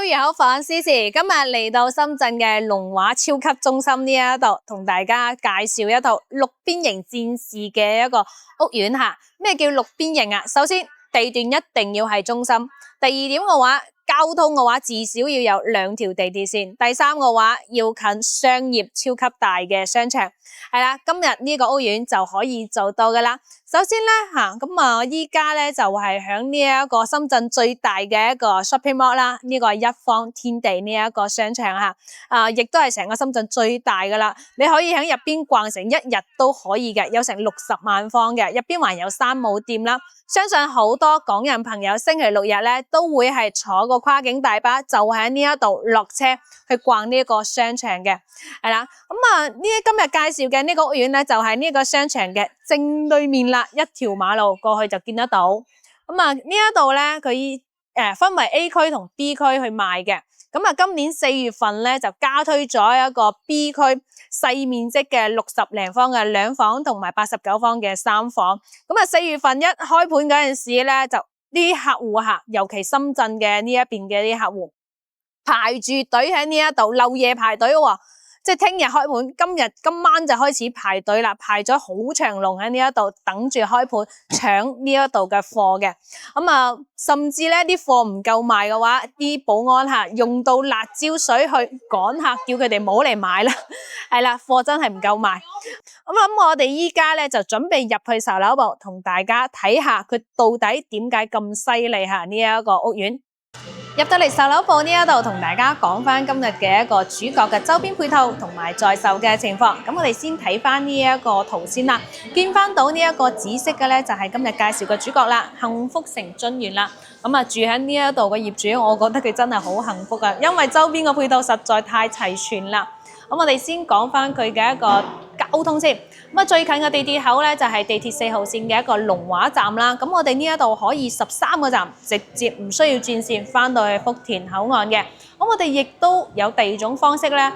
月口房 Cici， 今日嚟到深圳嘅龍華超級中心呢一度，同大家介紹一套六邊形戰士嘅一個屋苑吓。咩叫六邊形啊？首先地段一定要係中心，第二點嘅話，交通嘅話至少要有2條地鐵線，第三嘅話要近商業超級大嘅商場。係啦，今日呢個屋苑就可以做到噶啦。首先咧依家咧就係響呢一個深圳最大嘅一個 shopping mall 啦，呢個係一方天地呢一個商場吓，亦都係成個深圳最大噶啦。你可以喺入邊逛成1日都可以嘅，有成60萬方嘅，入邊還有山姆店啦。相信好多港人朋友星期六日咧都會係坐個跨境大巴，就喺呢一度落車去逛呢一個商場嘅。係啦，今日介紹嘅呢個屋苑咧就係呢個商場嘅正對面啦，一條馬路過去就見得到。呢一度咧佢分為 A 區同 B 區去賣嘅。今年4月份咧就加推咗一個 B 區細面積嘅60零方嘅2房同埋89方嘅3房。4月份一開盤嗰陣時咧，就啲客戶尤其深圳嘅呢一邊嘅啲客戶排住隊喺呢一度漏夜排隊喎。即係聽日開盤，今晚就開始排隊啦，排咗好長龍喺呢一度等住開盤搶呢一度嘅貨嘅。甚至咧啲貨唔夠賣嘅話，啲保安用到辣椒水去趕客，叫佢哋唔好嚟買啦。係啦，貨真係唔夠賣。我哋依家咧就準備入去售樓部，同大家睇下佢到底點解咁犀利吓呢一個屋苑。入到嚟售樓部呢一度，同大家講翻今日嘅一個主角嘅周邊配套同埋在售嘅情況。咁我哋先睇翻呢一個圖先啦，見翻到呢一個紫色嘅咧，就係今日介紹嘅主角啦，幸福城臻園啦。住喺呢一度嘅業主，我覺得佢真係好幸福啊，因為周邊嘅配套實在太齊全啦。我哋先講翻佢嘅一個交通先。最近嘅地鐵口咧就係地鐵4號線嘅一個龍華站啦。我哋呢一度可以13個站直接唔需要轉線翻到去福田口岸嘅。我哋亦都有第二種方式咧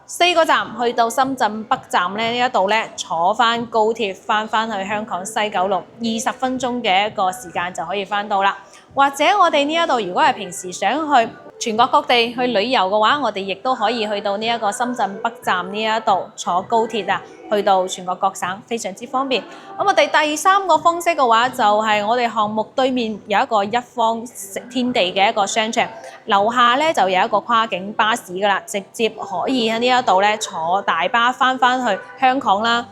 ，4個站去到深圳北站咧呢一度咧坐翻高鐵翻去香港西九龍，20分鐘嘅一個時間就可以翻到啦。或者我哋呢一度如果係平時想去全國各地去旅遊嘅話，我哋亦都可以去到呢一個深圳北站呢一度坐高鐵去到全國各省，非常之方便。我哋第三個方式嘅話，就係我哋項目對面有一個一方天地嘅一個商場，樓下咧就有一個跨境巴士噶啦，直接可以喺呢一度咧坐大巴翻去香港啦。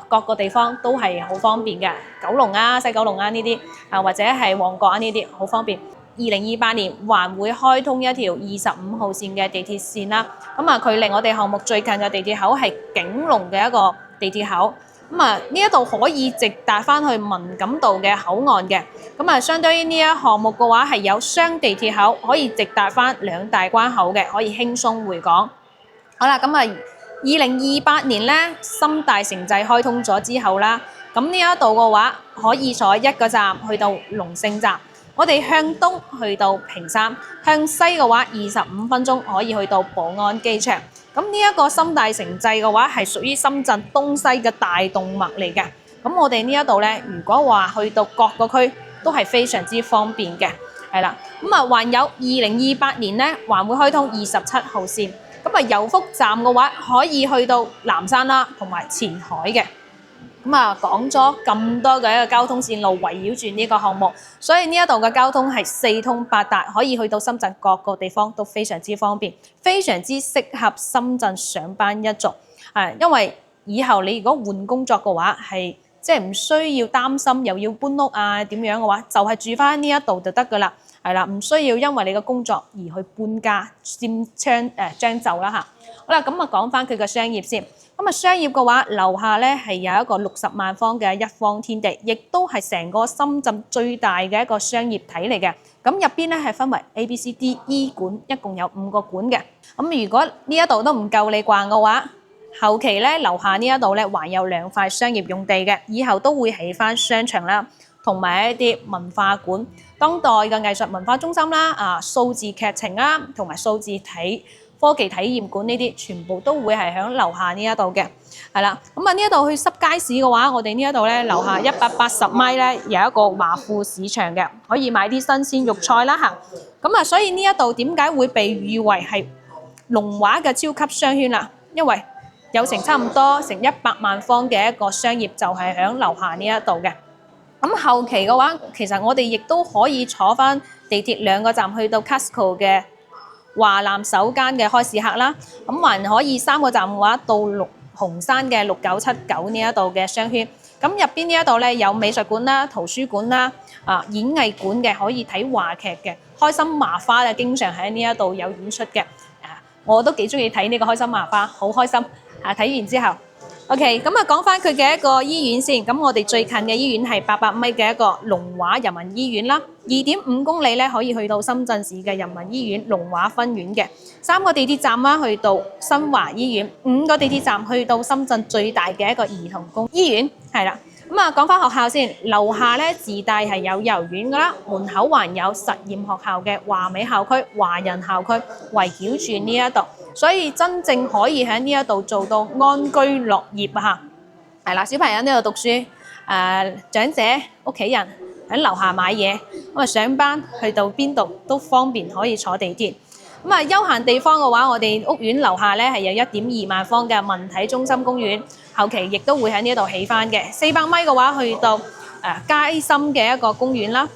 各個地方都係好方便嘅，九龍西九龍呢啲或者係旺角呢啲好方便。2028年還會開通一條25號線嘅地鐵線啦。距離我哋項目最近嘅地鐵口係景隆嘅一個地鐵口。呢一度可以直達翻去文錦渡嘅口岸嘅。相對於呢一項目嘅話係有雙地鐵口，可以直達翻2大關口嘅，可以輕鬆回港。好啦，2028年咧，深大城際開通咗之後啦，呢一度嘅話可以坐1個站去到龍勝站，我哋向東去到坪山，向西嘅話25分鐘可以去到寶安機場。呢一個深大城際嘅話係屬於深圳東西嘅大動脈嚟嘅。我哋呢一度咧，如果話去到各個區都係非常之方便嘅，係啦。還有2028年咧，還會開通27號線。油福站嘅話可以去到南山啦，同埋前海嘅。講咗咁多嘅一個交通線路圍繞住呢個項目，所以呢一度嘅交通係4通8達，可以去到深圳各個地方都非常之方便，非常之適合深圳上班一族。因為以後你如果換工作嘅話，係即係唔需要擔心又要搬屋點樣嘅話，就係住翻呢一度就得噶啦。係啦，唔需要因為你嘅工作而去搬家將就啦嚇。好啦，講翻佢嘅商業先。商業嘅話，樓下咧係有一個60萬方嘅一方天地，亦都係成個深圳最大嘅一個商業體嚟嘅。入邊咧係分為 A、B、C、D、E 館，一共有5個館嘅。如果呢一度都唔夠你逛嘅話，後期咧樓下呢一度咧還有2塊商業用地嘅，以後都會起翻商場啦，同埋一啲文化館、當代嘅藝術文化中心啦、數字劇情啦，同埋數字體科技體驗館呢啲，全部都會係響樓下呢一度嘅。係啦，咁啊呢一度去濕街市嘅話，我哋呢一度咧樓下180米咧有一個華富市場嘅，可以買啲新鮮肉菜啦嚇。咁啊，所以呢一度點解會被譽為係龍華嘅超級商圈啦？因為有成差唔多成100萬方嘅一個商業就係響樓下呢一度嘅。咁後期嘅話，其實我哋亦都可以坐翻地鐵2個站去到 Costco 嘅華南首間嘅開市客啦。咁還可以3個站嘅話到紅山嘅6979呢一度嘅商圈。咁入邊呢一度咧有美術館啦、圖書館啦、演藝館嘅，可以睇話劇嘅。開心麻花啊，經常喺呢一度有演出嘅。我都幾中意睇呢個開心麻花，好開心。睇完之後 ，OK， 咁啊講翻佢嘅一個醫院先。咁我哋最近嘅醫院係800米嘅一個龍華人民醫院啦，2.5公里咧可以去到深圳市嘅人民醫院龍華分院嘅。3個地鐵站啦，去到新華醫院；5個地鐵站去到深圳最大嘅一個兒童公醫院，係啦。咁啊，講翻學校先，樓下咧自帶係有幼兒園噶啦，門口還有實驗學校嘅華美校區、華人校區圍繞住呢一度，所以真正可以喺呢一度做到安居樂業啊！係啦，小朋友喺呢度讀書，長者屋企人喺樓下買嘢，咁啊上班去到邊度都方便，可以坐地鐵。咁啊，休閒地方嘅話，我哋屋苑樓下咧係有1.2萬方嘅文體中心公園，後期亦都會喺呢一度起翻嘅。400米嘅話，去到佳心嘅一個公園啦。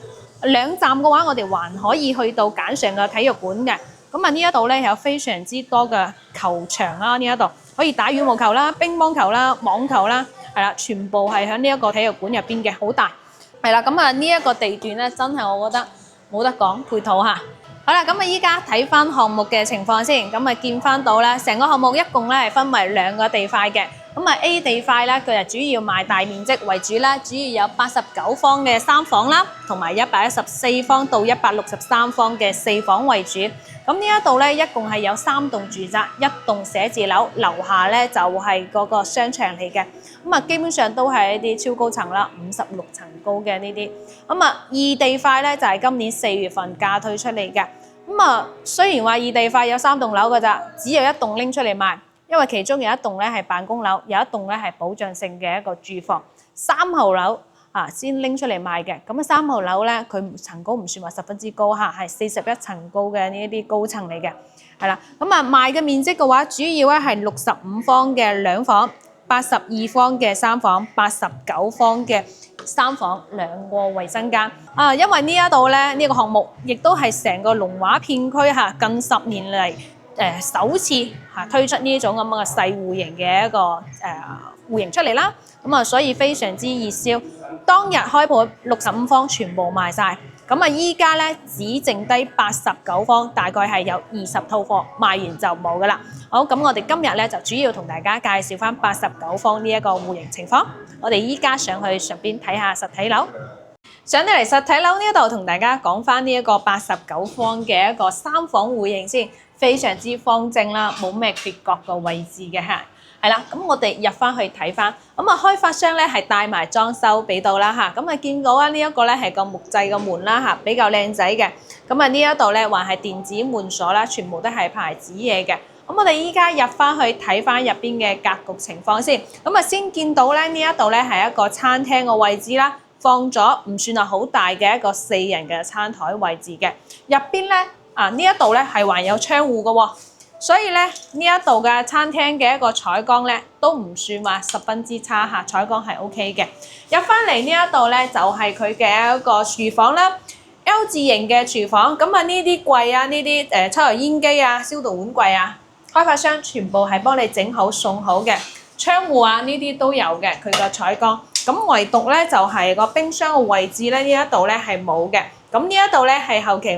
2站嘅話，我哋還可以去到簡上嘅體育館嘅。咁啊，呢一度咧有非常之多嘅球場啦，呢一度可以打羽毛球啦、乒乓球啦、網球啦，係啦，全部係喺呢一個體育館入邊嘅，好大。係啦，咁啊呢一個地段咧，真係我覺得冇得講配套嚇。好啦，咁啊依家睇翻項目嘅情況先，咁啊見翻到咧，成個項目一共咧係分為2個地塊嘅。咁啊 A 地塊咧，佢係主要賣大面積為主啦，主要有89方嘅3房啦，同埋114方到163方嘅4房為主。咁呢一度咧，一共係有3棟住宅，1棟寫字樓，樓下咧就係嗰個商場嚟嘅。咁啊，基本上都係一啲超高層啦，56層高嘅呢啲。咁啊，二地塊咧就係今年4月份價推出嚟嘅。咁啊，雖然話二地塊有3棟樓㗎咋，只有1棟拎出嚟賣，因為其中有1棟咧係辦公樓，有1棟咧係保障性嘅一個住房，3號樓先拎出嚟賣嘅。咁啊，3號樓咧佢層高唔算話十分之高嚇，係41層高嘅呢一啲高層嚟嘅，係啦。咁啊賣嘅面積嘅話，主要咧係65方嘅2房。82方嘅3房，89方嘅3房，2個衛生間。因為呢一度咧，呢個項目亦都係成個龍華片區近10年嚟首次推出呢種咁嘅細戶型嘅一個戶型出嚟啦。咁啊，所以非常之熱銷。當日開盤65方全部賣晒。咁啊，依家咧只剩低89方，大概係有20套貨，賣完就冇噶啦。好，咁我哋今日咧就主要同大家介紹翻89方呢一個戶型情況。我哋依家上去順便睇下實體樓。上到嚟實體樓呢一度，同大家講翻呢一個89方嘅一個3房戶型先，非常之方正啦，冇咩缺角個位置嘅嚇。係啦，咁我哋入翻去睇翻，咁啊開發商咧係帶埋裝修俾到啦嚇，咁啊見到啊呢一個咧係個木製嘅門啦嚇，比較靚仔嘅，咁啊呢一度咧還係電子門鎖啦，全部都係牌子嘢嘅。咁我哋依家入翻去睇翻入邊嘅格局情況先，咁啊先見到咧呢一度咧係一個餐廳嘅位置啦，放咗唔算係好大嘅一個4人嘅餐台位置嘅，入邊咧呢一度咧係還有窗戶嘅喎。所以咧呢一度嘅餐廳嘅一個採光咧都唔算話十分之差嚇，採光係 OK 嘅。入翻嚟呢一度咧就係佢嘅一個廚房啦 ，L 字型嘅廚房。咁啊呢啲櫃啊，呢啲抽油煙機啊、消毒碗櫃啊，開發商全部係幫你整好送好嘅。窗戶啊呢啲都有嘅，佢個採光。咁唯獨咧就係個冰箱嘅位置咧，呢一度咧係冇嘅。咁呢一度咧係後期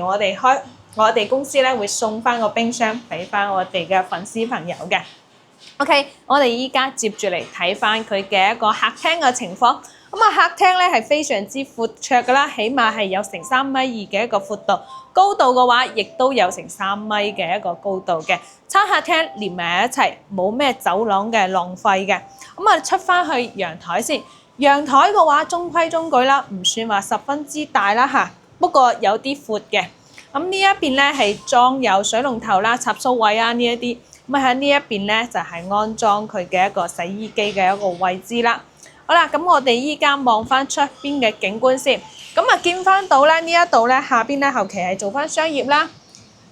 我哋公司咧會送翻個冰箱俾翻我哋嘅粉絲朋友嘅。OK， 我哋依家接住嚟睇翻佢嘅一個客廳嘅情況。咁啊，客廳咧係非常之闊綽噶啦，起碼係有成3.2米嘅一個闊度，高度嘅話亦都有成3米嘅一個高度嘅。餐客廳連埋一齊，冇咩走廊嘅浪費嘅。咁啊，出翻去陽台先。陽台嘅話中規中矩啦，唔算話十分之大啦嚇，不過有啲闊嘅。咁呢一邊咧係裝有水龍頭啦、插蘇位啊呢一啲。咁喺呢一邊咧就係安裝佢嘅一個洗衣機嘅一個位置啦。好啦，咁我哋依家望翻出邊嘅景觀先。咁啊見翻到咧呢一度咧下邊咧後期係做翻商業啦，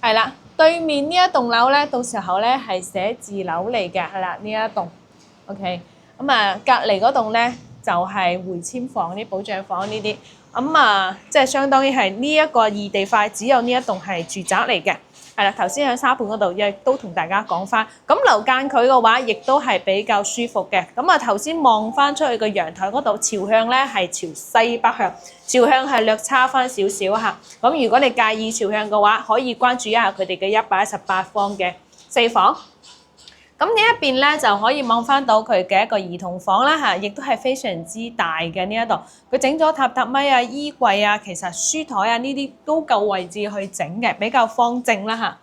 係啦。對面呢一棟樓咧，到時候咧係寫字樓嚟嘅，係啦呢一棟。OK， 咁啊隔離嗰棟咧就係回遷房啲保障房呢啲。咁啊，即係相當於係呢一個異地塊，只有呢一棟係住宅嚟嘅。係啦，頭先喺沙盤嗰度亦都同大家講翻。咁樓間佢嘅話，亦都係比較舒服嘅。咁啊頭先望翻出去個陽台嗰度，朝向咧係朝西北向，朝向係略差翻少少嚇。咁如果你介意朝向嘅話，可以關注一下佢哋嘅118方嘅4房。咁呢一邊咧就可以望翻到佢嘅一個兒童房啦嚇，亦都係非常之大嘅呢一度。佢整咗榻榻米啊、衣櫃啊，其實書台啊呢啲都夠位置去整嘅，比較方正啦嚇。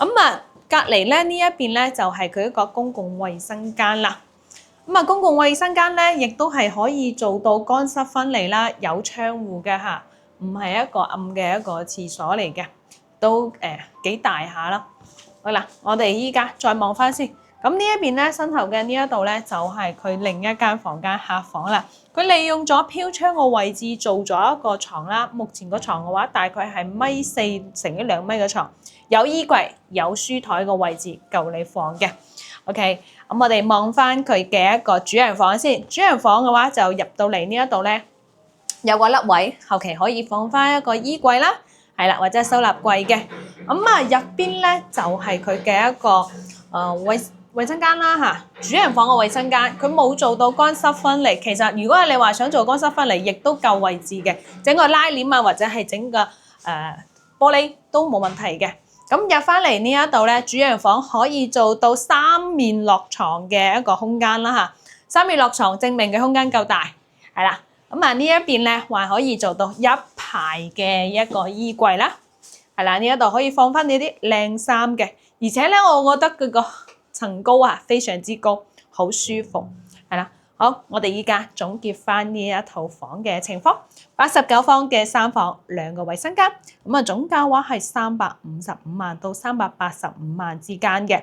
咁啊隔離咧呢一邊咧就係佢一個公共衛生間啦。咁啊公共衛生間咧亦都係可以做到乾濕分離啦，有窗戶嘅嚇，唔係一個暗嘅一個廁所嚟嘅，都幾大下啦。好啦，我哋依家再望翻先。咁呢一邊咧，身後嘅呢一度咧，就係佢另一間房間客房啦。佢利用咗飄窗個位置做咗一個床啦。目前個床嘅話，大概係1.4乘以2米嘅床，有衣櫃、有書台個位置夠你放嘅。OK， 咁我哋望翻佢嘅一個主人房先。主人房嘅話就入到嚟呢一度咧，有個凹位，後期可以放翻一個衣櫃啦，係啦，或者收納櫃嘅。咁啊入邊咧就係佢嘅一個衛生間啦嚇，主人房嘅衛生間，佢冇做到乾濕分離。其實如果你話想做乾濕分離，亦都夠位置嘅，整個拉鏈啊或者係整個玻璃都冇問題嘅。咁入翻嚟呢一度咧，主人房可以做到3面落床嘅一個空間啦嚇。3面落床證明嘅空間夠大，係啦。咁啊呢一邊咧還可以做到一排嘅一個衣櫃啦，係啦，呢一度可以放翻你啲靚衫嘅，而且咧我覺得佢個層高啊非常之高，好舒服，係啦。好，我哋依家總結翻呢一套房嘅情況，89方嘅3房，2個衛生間，咁啊總價話係355萬到385萬之間嘅。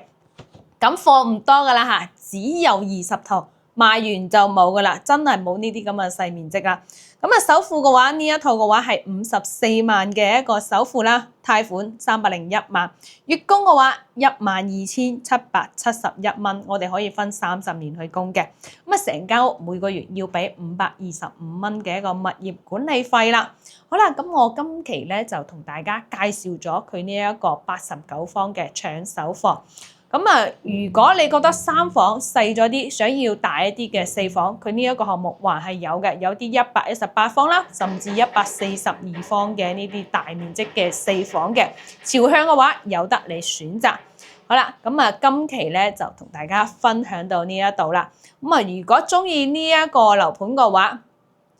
咁貨唔多噶啦嚇，只有20套，賣完就冇噶啦，真係冇呢啲咁嘅細面積啦。咁啊首付嘅話，呢一套嘅話係54萬嘅一個首付啦，貸款301萬，月供嘅話12771蚊，我哋可以分30年去供嘅。咁啊成間屋每個月要俾525蚊嘅一個物業管理費啦。好啦，咁我今期咧就同大家介紹咗佢呢一個89方嘅搶手貨。咁啊，如果你覺得3房細咗啲，想要大一啲嘅4房，佢呢一個項目還係有嘅，有啲118方啦，甚至142方嘅呢啲大面積嘅4房嘅，朝向嘅話有得你選擇。好啦，咁啊今期咧就同大家分享到呢一度啦。咁啊，如果中意呢一個樓盤嘅話，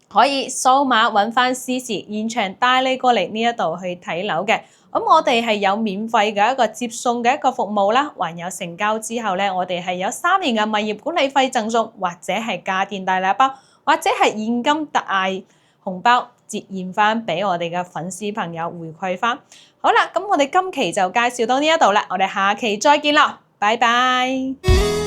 可以掃碼揾翻司時現場帶你過嚟呢一度去睇樓嘅。咁我哋係有免費嘅一個接送嘅一個服務啦，還有成交之後咧，我哋係有3年嘅物業管理費贈送，或者係家電大禮包，或者係現金特嗌紅包折現翻俾我哋嘅粉絲朋友回饋翻。好啦，咁我哋今期就介紹到呢一度啦，我哋下期再見啦，拜拜。